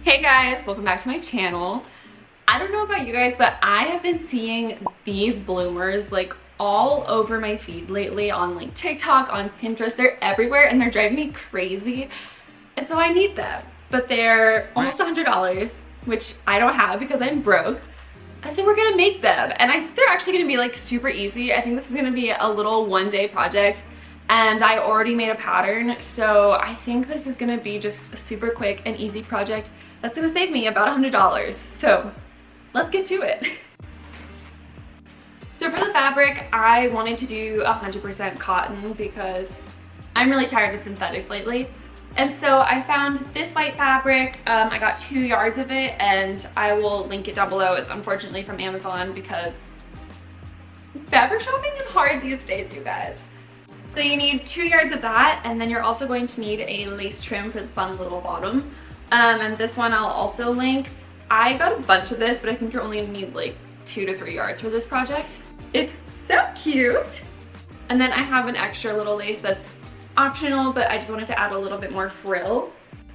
Hey guys, welcome back to my channel. I don't know about you guys, but I have been seeing these bloomers like all over my feed lately on like TikTok, on Pinterest. They're everywhere and they're driving me crazy. And so I need them, but they're almost $100, which I don't have because I'm broke. I said we're gonna make them, and I think they're actually gonna be like super easy. I think this is gonna be a little one-day project, and I already made a pattern, so I think this is gonna be just a super quick and easy project that's gonna save me about $100. So let's get to it. So for the fabric, I wanted to do 100% cotton because I'm really tired of synthetics lately. And so I found this white fabric. I got 2 yards of it, and I will link it down below. It's unfortunately from Amazon because fabric shopping is hard these days, you guys. So you need 2 yards of that, and then you're also going to need a lace trim for the fun little bottom. And this one I'll also link. I got a bunch of this, but I think you're only gonna need like 2 to 3 yards for this project. It's so cute. And then I have an extra little lace that's optional, but I just wanted to add a little bit more frill.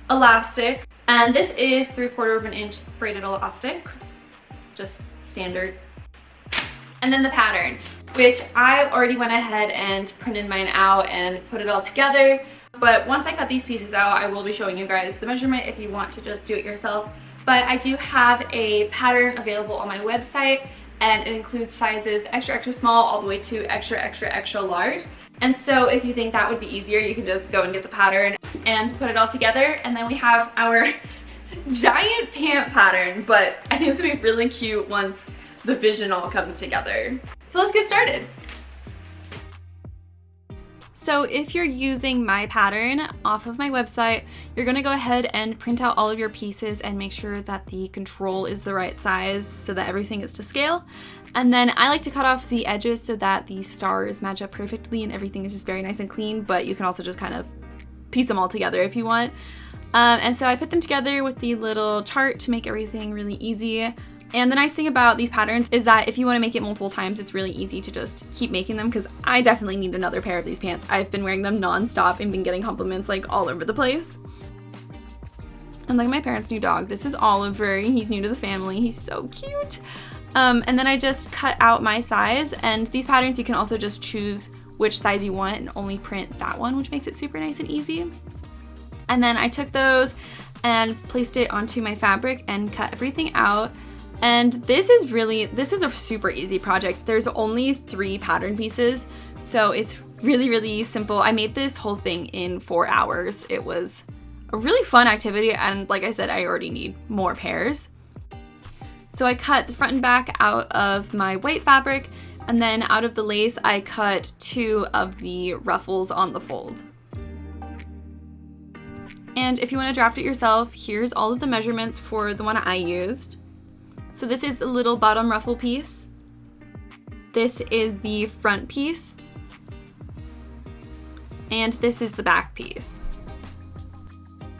Elastic, and this is 3/4 inch braided elastic, just standard. And then the pattern, which I already went ahead and printed mine out and put it all together. But once I cut these pieces out, I will be showing you guys the measurement if you want to just do it yourself. But I do have a pattern available on my website, and it includes sizes extra, extra small all the way to extra, extra, extra large. And so if you think that would be easier, you can just go and get the pattern and put it all together. And then we have our giant pant pattern, but I think it's gonna be really cute once the vision all comes together. So let's get started. So if you're using my pattern off of my website, you're gonna go ahead and print out all of your pieces and make sure that the control is the right size so that everything is to scale. And then I like to cut off the edges so that the stars match up perfectly and everything is just very nice and clean, but you can also just kind of piece them all together if you want. And so I put them together with the little chart to make everything really easy. And the nice thing about these patterns is that if you want to make it multiple times, it's really easy to just keep making them, because I definitely need another pair of these pants. I've been wearing them non-stop and been getting compliments like all over the place. And like my parents' new dog, this is Oliver. He's new to the family. He's so cute. And then I just cut out my size, and these patterns you can also just choose which size you want and only print that one, which makes it super nice and easy. And then I took those and placed it onto my fabric and cut everything out. And this is a super easy project. There's only 3 pattern pieces, so it's really, really simple. I made this whole thing in 4 hours. It was a really fun activity, and like I said, I already need more pairs. So I cut the front and back out of my white fabric, and then out of the lace, I cut 2 of the ruffles on the fold. And if you want to draft it yourself, here's all of the measurements for the one I used. So this is the little bottom ruffle piece. This is the front piece. And this is the back piece.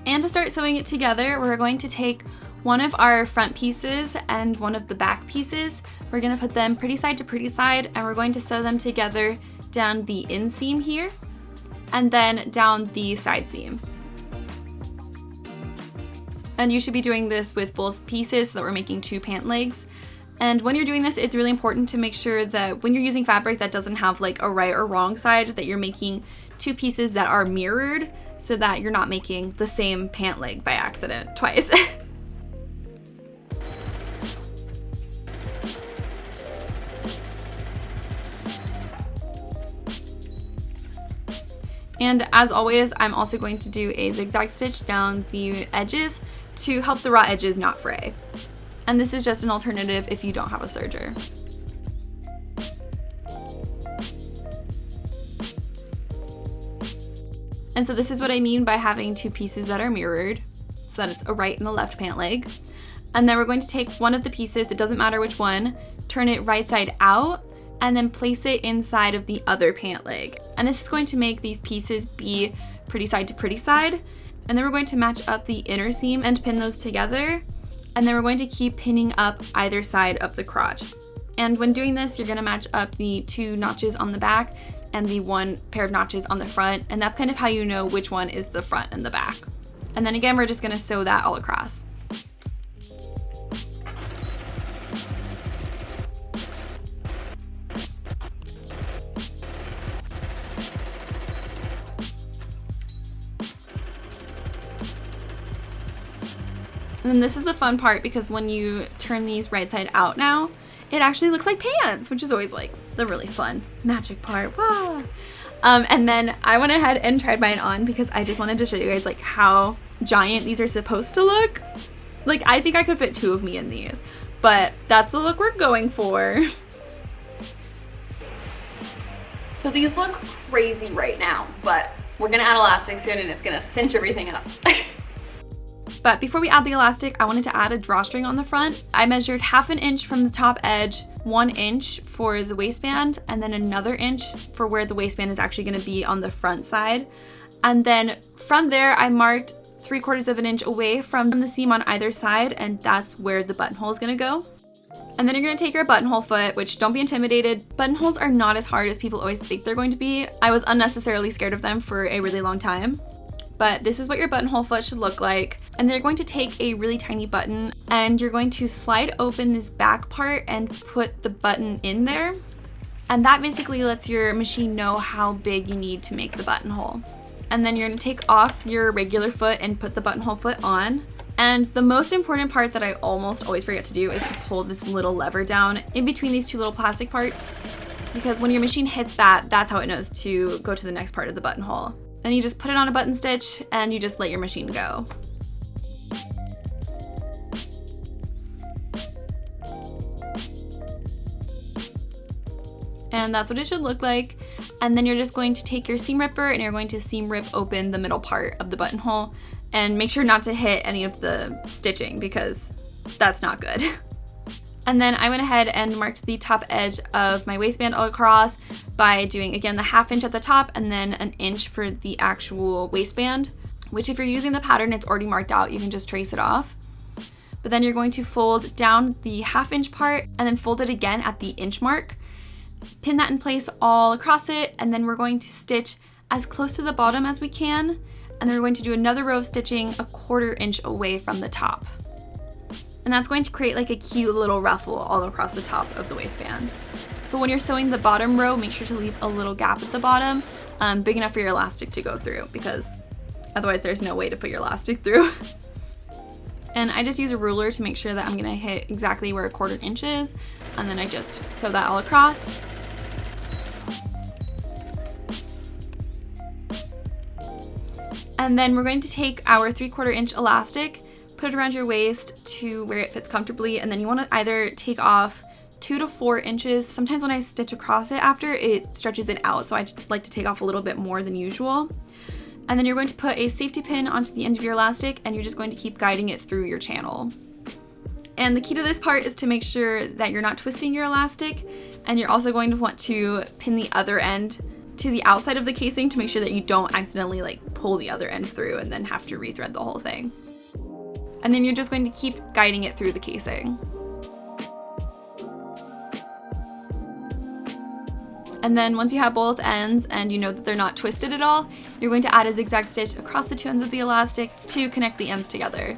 And to start sewing it together, we're going to take one of our front pieces and one of the back pieces. We're gonna put them pretty side to pretty side, and we're going to sew them together down the inseam here, and then down the side seam. And you should be doing this with both pieces so that we're making 2 pant legs. And when you're doing this, it's really important to make sure that when you're using fabric that doesn't have like a right or wrong side, that you're making 2 pieces that are mirrored so that you're not making the same pant leg by accident twice. And as always, I'm also going to do a zigzag stitch down the edges to help the raw edges not fray. And this is just an alternative if you don't have a serger. And so this is what I mean by having 2 pieces that are mirrored, so that it's a right and a left pant leg. And then we're going to take one of the pieces, it doesn't matter which one, turn it right side out, and then place it inside of the other pant leg. And this is going to make these pieces be pretty side to pretty side. And then we're going to match up the inner seam and pin those together. And then we're going to keep pinning up either side of the crotch. And when doing this, you're gonna match up the 2 notches on the back and the 1 pair of notches on the front. And that's kind of how you know which one is the front and the back. And then again, we're just gonna sew that all across. And then this is the fun part, because when you turn these right side out now, it actually looks like pants, which is always like the really fun magic part. Wow. And then I went ahead and tried mine on because I just wanted to show you guys like how giant these are supposed to look. Like, I think I could fit 2 of me in these, but that's the look we're going for. So these look crazy right now, but we're gonna add elastic soon and it's gonna cinch everything up. But before we add the elastic, I wanted to add a drawstring on the front. I measured 1/2 inch from the top edge, 1 inch for the waistband, and then another inch for where the waistband is actually gonna be on the front side. And then from there, I marked 3/4 of an inch away from the seam on either side, and that's where the buttonhole is gonna go. And then you're gonna take your buttonhole foot, which, don't be intimidated. Buttonholes are not as hard as people always think they're going to be. I was unnecessarily scared of them for a really long time. But this is what your buttonhole foot should look like. And then you're going to take a really tiny button and you're going to slide open this back part and put the button in there. And that basically lets your machine know how big you need to make the buttonhole. And then you're gonna take off your regular foot and put the buttonhole foot on. And the most important part that I almost always forget to do is to pull this little lever down in between these 2 little plastic parts. Because when your machine hits that, that's how it knows to go to the next part of the buttonhole. Then you just put it on a button stitch and you just let your machine go. And that's what it should look like. And then you're just going to take your seam ripper and you're going to seam rip open the middle part of the buttonhole, and make sure not to hit any of the stitching because that's not good. And then I went ahead and marked the top edge of my waistband all across by doing, again, the 1/2 inch at the top and then 1 inch for the actual waistband, which if you're using the pattern, it's already marked out. You can just trace it off. But then you're going to fold down the 1/2 inch part and then fold it again at the inch mark. Pin that in place all across it, and then we're going to stitch as close to the bottom as we can. And then we're going to do another row of stitching 1/4 inch away from the top. And that's going to create like a cute little ruffle all across the top of the waistband. But when you're sewing the bottom row, make sure to leave a little gap at the bottom, big enough for your elastic to go through, because otherwise there's no way to put your elastic through. And I just use a ruler to make sure that I'm gonna hit exactly where 1/4 inch is, and then I just sew that all across. And then we're going to take our 3/4 inch elastic, put it around your waist to where it fits comfortably, and then you want to either take off 2 to 4 inches. Sometimes when I stitch across it after, it stretches it out, so I just like to take off a little bit more than usual. And then you're going to put a safety pin onto the end of your elastic, and you're just going to keep guiding it through your channel. And the key to this part is to make sure that you're not twisting your elastic, and you're also going to want to pin the other end to the outside of the casing to make sure that you don't accidentally like pull the other end through and then have to rethread the whole thing. And then you're just going to keep guiding it through the casing. And then once you have both ends and you know that they're not twisted at all, you're going to add a zigzag stitch across the 2 ends of the elastic to connect the ends together.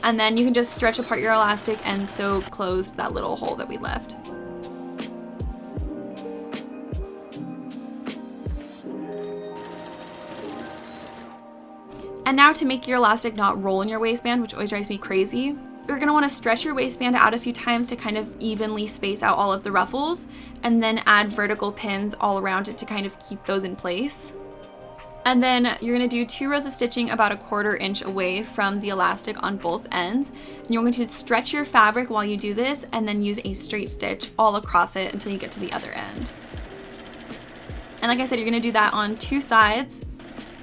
And then you can just stretch apart your elastic and sew closed that little hole that we left. And now to make your elastic not roll in your waistband, which always drives me crazy, you're gonna wanna stretch your waistband out a few times to kind of evenly space out all of the ruffles, and then add vertical pins all around it to kind of keep those in place. And then you're gonna do 2 rows of stitching about 1/4 inch away from the elastic on both ends. And you're going to stretch your fabric while you do this, and then use a straight stitch all across it until you get to the other end. And like I said, you're gonna do that on 2 sides.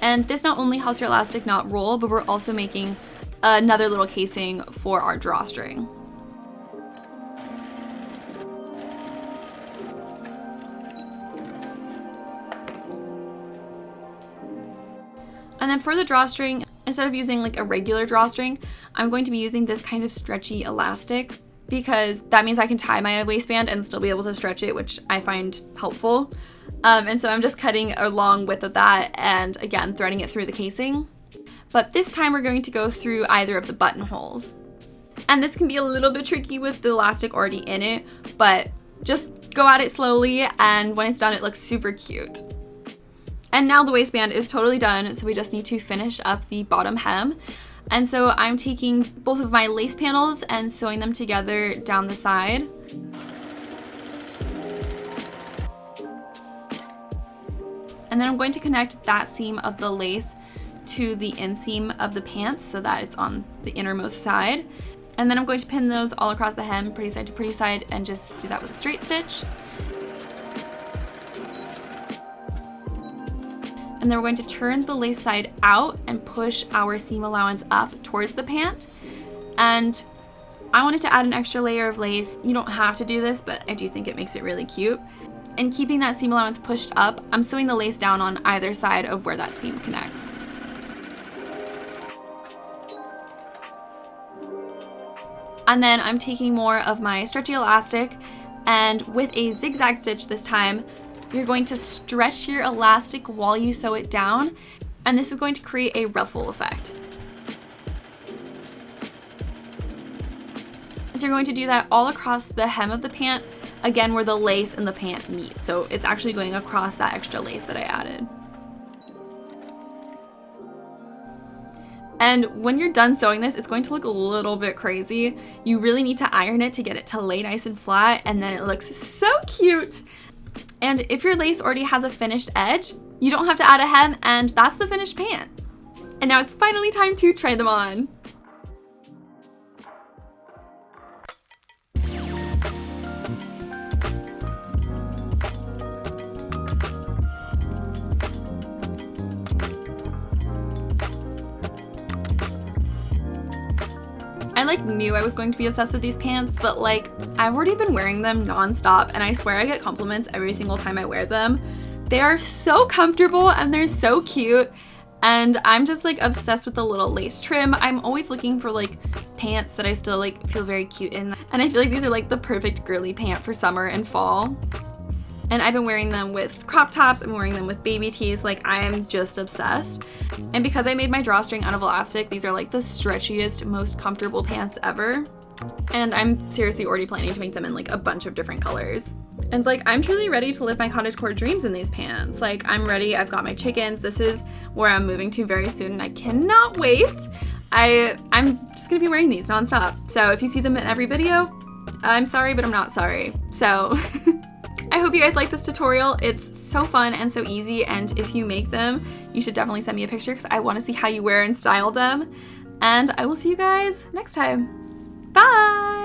And this not only helps your elastic not roll, but we're also making another little casing for our drawstring. And then for the drawstring, instead of using like a regular drawstring, I'm going to be using this kind of stretchy elastic, because that means I can tie my waistband and still be able to stretch it, which I find helpful. And so I'm just cutting a long width of that and again, threading it through the casing. But this time we're going to go through either of the buttonholes. And this can be a little bit tricky with the elastic already in it, but just go at it slowly, and when it's done, it looks super cute. And now the waistband is totally done, so we just need to finish up the bottom hem. And so I'm taking both of my lace panels and sewing them together down the side. And then I'm going to connect that seam of the lace to the inseam of the pants so that it's on the innermost side. And then I'm going to pin those all across the hem, pretty side to pretty side, and just do that with a straight stitch. And then we're going to turn the lace side out and push our seam allowance up towards the pant. And I wanted to add an extra layer of lace. You don't have to do this, but I do think it makes it really cute. And keeping that seam allowance pushed up, I'm sewing the lace down on either side of where that seam connects. And then I'm taking more of my stretchy elastic, and with a zigzag stitch this time, you're going to stretch your elastic while you sew it down, and this is going to create a ruffle effect. So you're going to do that all across the hem of the pant, again where the lace and the pant meet. So it's actually going across that extra lace that I added. And when you're done sewing this, it's going to look a little bit crazy. You really need to iron it to get it to lay nice and flat, and then it looks so cute. And if your lace already has a finished edge, you don't have to add a hem, and that's the finished pant. And now it's finally time to try them on. I knew I was going to be obsessed with these pants, but I've already been wearing them non-stop, and I swear I get compliments every single time I wear them. They are so comfortable and they're so cute, and I'm just obsessed with the little lace trim. I'm always looking for pants that I still feel very cute in, and I feel like these are the perfect girly pant for summer and fall. And I've been wearing them with crop tops, I'm wearing them with baby tees, I am just obsessed. And because I made my drawstring out of elastic, these are the stretchiest, most comfortable pants ever. And I'm seriously already planning to make them in a bunch of different colors. And I'm truly ready to live my cottagecore dreams in these pants. I'm ready, I've got my chickens, this is where I'm moving to very soon, and I cannot wait. I'm just gonna be wearing these nonstop. So if you see them in every video, I'm sorry, but I'm not sorry. So I hope you guys like this tutorial. It's so fun and so easy, and if you make them, you should definitely send me a picture because I want to see how you wear and style them. And I will see you guys next time. Bye!